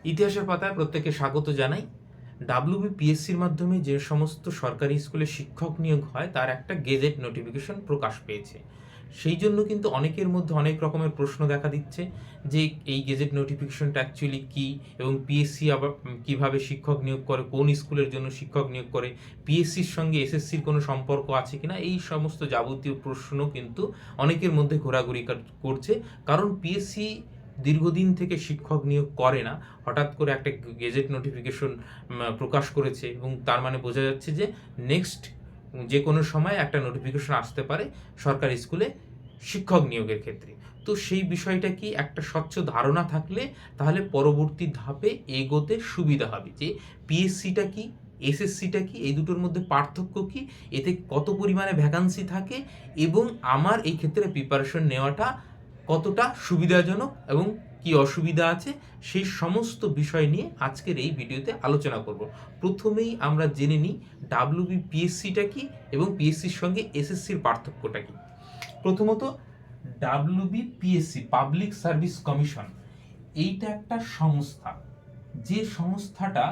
ইতিহাসের পাতায় প্রত্যেককে স্বাগত জানাই। ডাব্লিউবিপিএসসির মাধ্যমে যে সমস্ত সরকারি স্কুলে শিক্ষক নিয়োগ হয় তার একটা গেজেট নোটিফিকেশন প্রকাশ পেয়েছে। সেই জন্য কিন্তু অনেকের মধ্যে অনেক রকমের প্রশ্ন দেখা দিচ্ছে যে এই গেজেট নোটিফিকেশনটা অ্যাকচুয়ালি কী, এবং পিএসসি আবার কীভাবে শিক্ষক নিয়োগ করে, কোন স্কুলের জন্য শিক্ষক নিয়োগ করে, পিএসসির সঙ্গে এসএসসির কোনো সম্পর্ক আছে কিনা, এই সমস্ত যাবতীয় প্রশ্ন কিন্তু অনেকের মধ্যে ঘোরাঘুরি করছে। কারণ পিএসসি দীর্ঘদিন থেকে শিক্ষক নিয়োগ করে না, হঠাৎ করে একটা গেজেট নোটিফিকেশন প্রকাশ করেছে, এবং তার মানে বোঝা যাচ্ছে যে নেক্সট যে কোনো সময় একটা নোটিফিকেশন আসতে পারে সরকারি স্কুলে শিক্ষক নিয়োগের ক্ষেত্রে। তো সেই বিষয়টা কি একটা স্বচ্ছ ধারণা থাকলে তাহলে পরবর্তী ধাপে এগোতে সুবিধা হবে, যে পিএসসিটা কি, এসএসসিটা কি, এই দুটোর মধ্যে পার্থক্য কি, এতে কত পরিমাণে ভ্যাকান্সি থাকে, এবং আমার এই ক্ষেত্রে প্রিপারেশন নেওয়াটা কতটা সুবিধাজনক এবং কি অসুবিধা আছে, সেই সমস্ত বিষয় নিয়ে আজকের এই ভিডিওতে আলোচনা করব। প্রথমেই আমরা জেনে নিই ডাব্লিউবিপিএসসিটা কি এবং পিএসসির সঙ্গে এসএসসির পার্থক্যটা কি। প্রথমত, ডাব্লিউবিপিএসসি পাবলিক সার্ভিস কমিশন, এইটা একটা সংস্থা, যে সংস্থাটা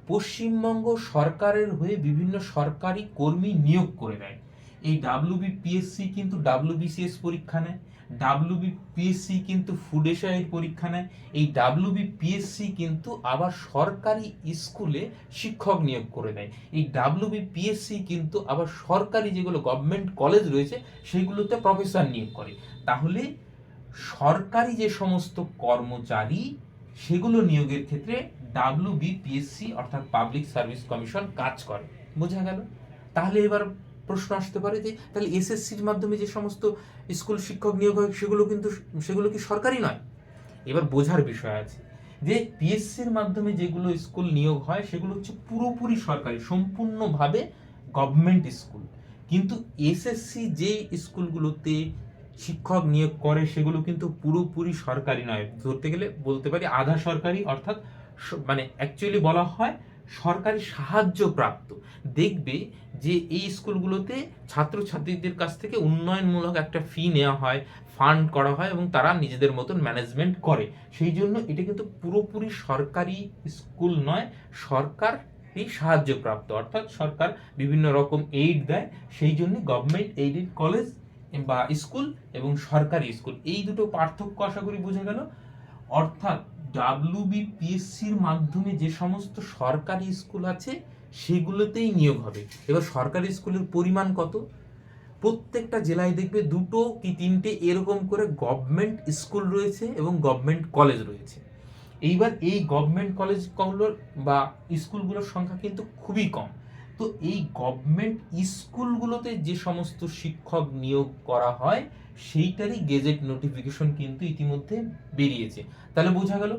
পশ্চিমবঙ্গ সরকারের হয়ে বিভিন্ন সরকারি কর্মী নিয়োগ করে দেয়। এই ডাব্লিউবিপিএসসি কিন্তু ডাব্লিউবিসিএস পরীক্ষা নেয়, ডাব্লিউবিপিএসসি কিন্তু ফুড এসআইয়ের পরীক্ষা নেয়, এই ডাব্লিউবিপিএসসি কিন্তু আবার সরকারি স্কুলে শিক্ষক নিয়োগ করে দেয়, এই ডাব্লিউবিপিএসসি কিন্তু আবার সরকারি যেগুলো গভর্নমেন্ট কলেজ রয়েছে সেগুলোতে প্রফেসর নিয়োগ করে। তাহলে সরকারি যে সমস্ত কর্মচারী সেগুলো নিয়োগের ক্ষেত্রে ডাব্লিউবিপিএসসি অর্থাৎ পাবলিক সার্ভিস কমিশন কাজ করে। বোঝা গেল? তাহলে এবার প্রশ্ন আসতে পারে যে তাহলে এসএসসির মাধ্যমে যে সমস্ত স্কুল শিক্ষক নিয়োগ হয় সেগুলো কি সরকারি নয়? এবার বোঝার বিষয় আছে যে পিএসসির মাধ্যমে যেগুলো স্কুল নিয়োগ হয় সেগুলো হচ্ছে পুরোপুরি সরকারি, সম্পূর্ণভাবে গভর্নমেন্ট স্কুল। কিন্তু এসএসসি যে স্কুলগুলোতে শিক্ষক নিয়োগ করে সেগুলো কিন্তু পুরোপুরি সরকারি নয়, ধরতে গেলে বলতে পারি আধা সরকারি, অর্থাৎ মানে অ্যাকচুয়ালি বলা হয় সরকারি সাহায্যপ্রাপ্ত। দেখবে যে এই স্কুলগুলোতে ছাত্রছাত্রীদের কাছ থেকে উন্নয়নমূলক একটা ফি নেওয়া হয়, ফান্ড করা হয়, এবং তারা নিজেদের মতন ম্যানেজমেন্ট করে। সেই জন্য এটা কিন্তু পুরোপুরি সরকারি স্কুল নয়, সরকার এই সাহায্যপ্রাপ্ত, অর্থাৎ সরকার বিভিন্ন রকম এইড দেয়। সেই জন্য গভর্নমেন্ট এইডেড কলেজ বা স্কুল এবং সরকারি স্কুল, এই দুটো পার্থক্য আশা করি বোঝা গেল। অর্থাৎ ডাব্লিউবিপিএসসির মাধ্যমে যে সমস্ত সরকারি স্কুল আছে সেগুলোতেই নিয়োগ হবে। এবার সরকারি স্কুলের পরিমাণ কত? প্রত্যেকটা জেলায় দেখবে দুটো কি তিনটে এরকম করে গভর্নমেন্ট স্কুল রয়েছে এবং গভর্নমেন্ট কলেজ রয়েছে। এইবার এই গভর্নমেন্ট কলেজগুলোর বা স্কুলগুলোর সংখ্যা কিন্তু খুবই কম। তো এই গভর্নমেন্ট স্কুলগুলোতে যে সমস্ত শিক্ষক নিয়োগ করা হয় সেইটারই গেজেট নোটিফিকেশন কিন্তু ইতিমধ্যে বেরিয়েছে। তাহলে বোঝা গেল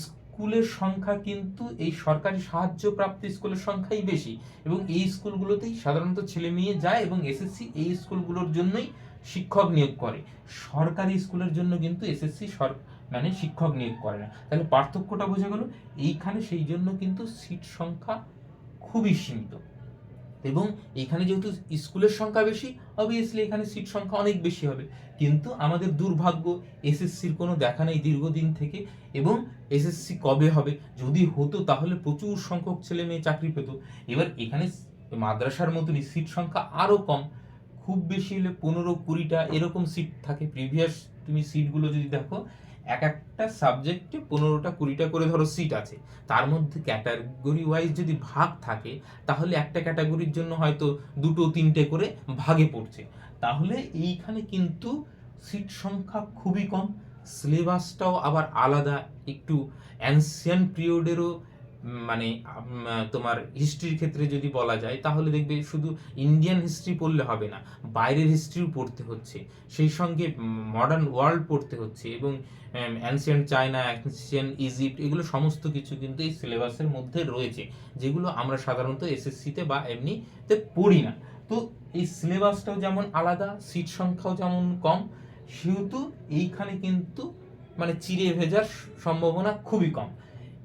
স্কুলের সংখ্যা কিন্তু এই সরকারি সাহায্যপ্রাপ্ত স্কুলের সংখ্যাই বেশি, এবং এই স্কুলগুলোতেই সাধারণত ছেলে মেয়ে যায়, এবং এসএসসি এই স্কুলগুলোর জন্যই শিক্ষক নিয়োগ করে। সরকারি স্কুলের জন্য কিন্তু এসএসসি মানে শিক্ষক নিয়োগ করে না। তাহলে পার্থক্যটা বোঝা গেল এইখানে। সেই জন্য কিন্তু সিট সংখ্যা খুবই সীমিত, এবং এখানে যেহেতু স্কুলের সংখ্যা বেশি, অবভিয়াসলি এখানে সিট সংখ্যা অনেক বেশি হবে। কিন্তু আমাদের দুর্ভাগ্য, এসএসসির কোনো দেখা নেই দীর্ঘদিন থেকে, এবং এসএসসি কবে হবে? যদি হতো তাহলে প্রচুর সংখ্যক ছেলে মেয়ে চাকরি পেত। এবার এখানে মাদ্রাসার মতনই সিট সংখ্যা আরও কম, খুব বেশি হলে 15-20টা এরকম সিট থাকে। প্রিভিয়াস তুমি সিটগুলো যদি দেখো, এক একটা সাবজেক্টে 15টা-20টা করে ধরো সিট আছে, তার মধ্যে ক্যাটাগরি ওয়াইজ যদি ভাগ থাকে তাহলে একটা ক্যাটাগরির জন্য হয়তো 2-3টে করে ভাগে পড়ছে। তাহলে এইখানে কিন্তু সিট সংখ্যা খুবই কম, সিলেবাসটাও আবার আলাদা, একটু অ্যানসিয়েন্ট পিরিয়ডেরও, মানে তোমার হিস্ট্রির ক্ষেত্রে যদি বলা যায় তাহলে দেখবে শুধু ইন্ডিয়ান হিস্ট্রি পড়লে হবে না, বাইরের হিস্ট্রিও পড়তে হচ্ছে, সেই সঙ্গে মডার্ন ওয়ার্ল্ড পড়তে হচ্ছে, এবং অ্যানসিয়েন্ট চায়না, অ্যানসিয়েন্ট ইজিপ্ট, এগুলো সমস্ত কিছু কিন্তু এই সিলেবাসের মধ্যে রয়েছে, যেগুলো আমরা সাধারণত এসএসসিতে বা এমনিতে পড়ি না। তো এই সিলেবাসটাও যেমন আলাদা, সিট সংখ্যাও যেমন কম, সেহেতু এইখানে কিন্তু মানে চিড়ে ভেজার সম্ভাবনা খুবই কম।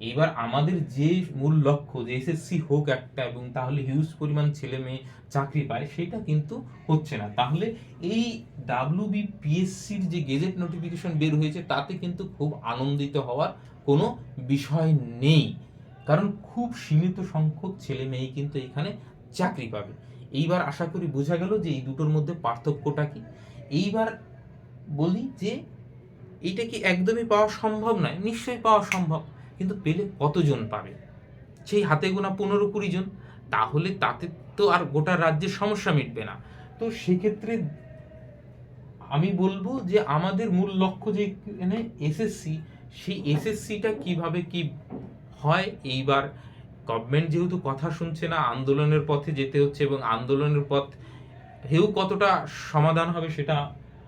এইবার আমাদের যে মূল লক্ষ্য যে এসএসসি হোক একটা, এবং তাহলে হিউজ পরিমাণ ছেলে মেয়ে চাকরি পায়, সেটা কিন্তু হচ্ছে না। তাহলে এই ডাব্লিউবিপিএসসির যে গেজেট নোটিফিকেশন বের হয়েছে তাতে কিন্তু খুব আনন্দিত হওয়ার কোনো বিষয় নেই, কারণ খুব সীমিত সংখ্যক ছেলে মেয়ে কিন্তু এখানে চাকরি পাবে। এইবার আশা করি বোঝা গেল যে এই দুটোর মধ্যে পার্থক্যটা কি। এইবার বলি যে এইটা কি একদমই পাওয়া সম্ভব নয়? নিশ্চয়ই পাওয়া সম্ভব, কিন্তু পেলে কতজন পাবে? সেই হাতে গোনা 15-20 জন। তাহলে তাতে তো আর গোটা রাজ্যের সমস্যা মিটবে না। তো সেক্ষেত্রে আমি বলবো যে আমাদের মূল লক্ষ্য যে এখানে এসএসসি, সেই এসএসসিটা কিভাবে কি হয়। এইবার গভর্নমেন্ট যেহেতু কথা শুনছে না, আন্দোলনের পথে যেতে হচ্ছে, এবং আন্দোলনের পথ হেউ কতটা সমাধান হবে সেটা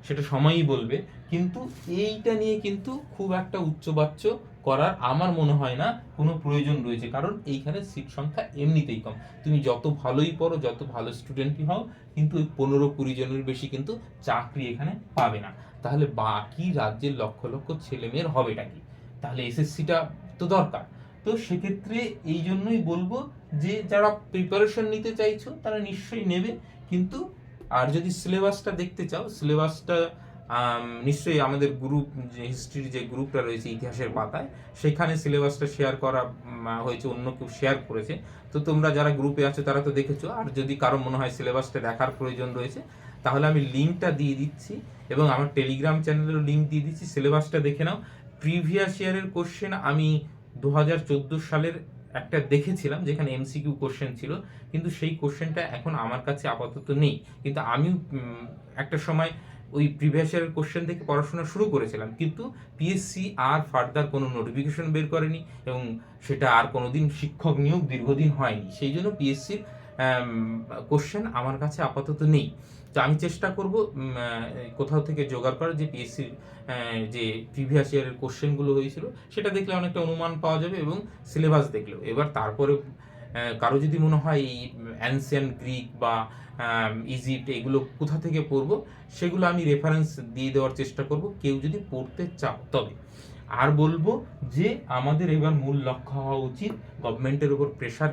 সেটা সময়ই বলবে। কিন্তু এইটা নিয়ে কিন্তু খুব একটা উচ্চবাচ্য করার আমার মনে হয় না কোনো প্রয়োজন রয়েছে, কারণ এইখানে সিট সংখ্যা এমনিতেই কম। তুমি যত ভালোই পড়ো, যত ভালো স্টুডেন্টই হও, কিন্তু ওই 15-20 জনের বেশি কিন্তু চাকরি এখানে পাবে না। তাহলে বাকি রাজ্যের লক্ষ লক্ষ ছেলে মেয়ের হবেটা কি? তাহলে এসএসসিটা তো দরকার। তো সেক্ষেত্রে এই জন্যই বলবো যে যারা প্রিপারেশন নিতে চাইছো তারা নিশ্চয়ই নেবে, কিন্তু আর যদি সিলেবাসটা দেখতে চাও, সিলেবাসটা নিশ্চয়ই আমাদের গ্রুপ, যে হিস্ট্রির যে গ্রুপটা রয়েছে ইতিহাসের পাতায়, সেখানে সিলেবাসটা শেয়ার করা হয়েছে, অন্য কেউ শেয়ার করেছে। তো তোমরা যারা গ্রুপে আছো তারা তো দেখেছো। আর যদি কারো মনে হয় সিলেবাসটা দেখার প্রয়োজন রয়েছে, তাহলে আমি লিঙ্কটা দিয়ে দিচ্ছি, এবং আমার টেলিগ্রাম চ্যানেলেরও লিঙ্ক দিয়ে দিচ্ছি। সিলেবাসটা দেখে নাও। প্রিভিয়াস ইয়ারের কোশ্চেন আমি 2014 সালের একটা দেখেছিলাম যেখানে এমসিকিউ কোশ্চেন ছিল, কিন্তু সেই কোশ্চেনটা এখন আমার কাছে আপাতত নেই। কিন্তু আমি একটা সময় ওই প্রিভিয়াস ইয়ারের কোশ্চেন থেকে পড়াশোনা শুরু করেছিলাম, কিন্তু পিএসসি আর ফার্দার কোনো নোটিফিকেশন বের করেনি, এবং সেটা আর কোনোদিন শিক্ষক নিয়োগ দীর্ঘদিন হয়নি। সেই জন্য পিএসসির কোশ্চেন আমার কাছে আপাতত নেই। তো আমি চেষ্টা করব কোথাও থেকে জোগাড় করার, যে পিএসসির যে প্রিভিয়াস ইয়ারের কোশ্চেনগুলো হয়েছিল সেটা দেখলে অনেকটা অনুমান পাওয়া যাবে, এবং সিলেবাস দেখলেও। এবার তারপরে কারো যদি মনে হয় এই অ্যানসিয়েন্ট গ্রিক বা ইজিপ্ট এগুলো কোথা থেকে পড়বো, সেগুলো আমি রেফারেন্স দিয়ে দেওয়ার চেষ্টা করব, কেউ যদি পড়তে চাও তবে। আর বলবো যে আমাদের এবার মূল লক্ষ্য হওয়া উচিত, গভর্নমেন্টের উপর প্রেশার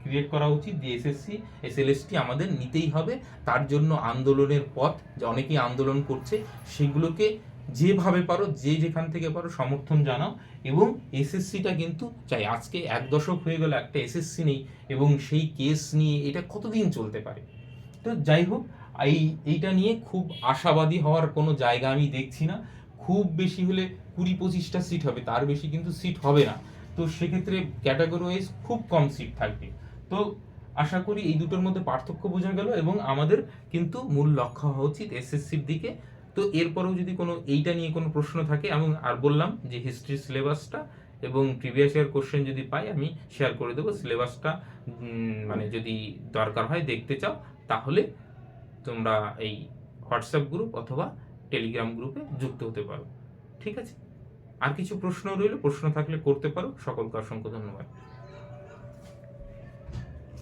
ক্রিয়েট করা উচিত, যে এসএসসি এসএলএসটি আমাদের নিতেই হবে। তার জন্য আন্দোলনের পথ, যে অনেকেই আন্দোলন করছে, সেগুলোকে যেভাবে পারো, যে যেখান থেকে পারো সমর্থন জানাও। এবং এসএসসিটা কিন্তু চাই, আজকে 1 দশক হয়ে গেল একটা এসএসসি নেই, এবং সেই কেস নিয়ে এটা কতদিন চলতে পারে। তো যাই হোক, এইটা নিয়ে খুব আশাবাদী হওয়ার কোনো জায়গা আমি দেখছি না। খুব বেশি হলে 20-25টা সিট হবে, তার বেশি কিন্তু সিট হবে না। তো সেক্ষেত্রে ক্যাটাগরি ওয়াইজ খুব কম সিট থাকবে। তো আশা করি এই দুটোর মধ্যে পার্থক্য বোঝা গেল, এবং আমাদের কিন্তু মূল লক্ষ্য হওয়া উচিত এসএসসির দিকে। তো এরপরেও যদি কোনো এইটা নিয়ে কোনো প্রশ্ন থাকে, এবং আর বললাম যে হিস্ট্রি সিলেবাসটা এবং প্রিভিয়াস ইয়ার কোশ্চেন যদি পাই আমি শেয়ার করে দেবো। সিলেবাসটা মানে যদি দরকার হয় দেখতে চাও, তাহলে তোমরা এই হোয়াটসঅ্যাপ গ্রুপ অথবা টেলিগ্রাম গ্রুপে যুক্ত হতে পারো। ঠিক আছে? আর কিছু প্রশ্ন রইল, প্রশ্ন থাকলে করতে পারো। সকলকে অসংখ্য ধন্যবাদ।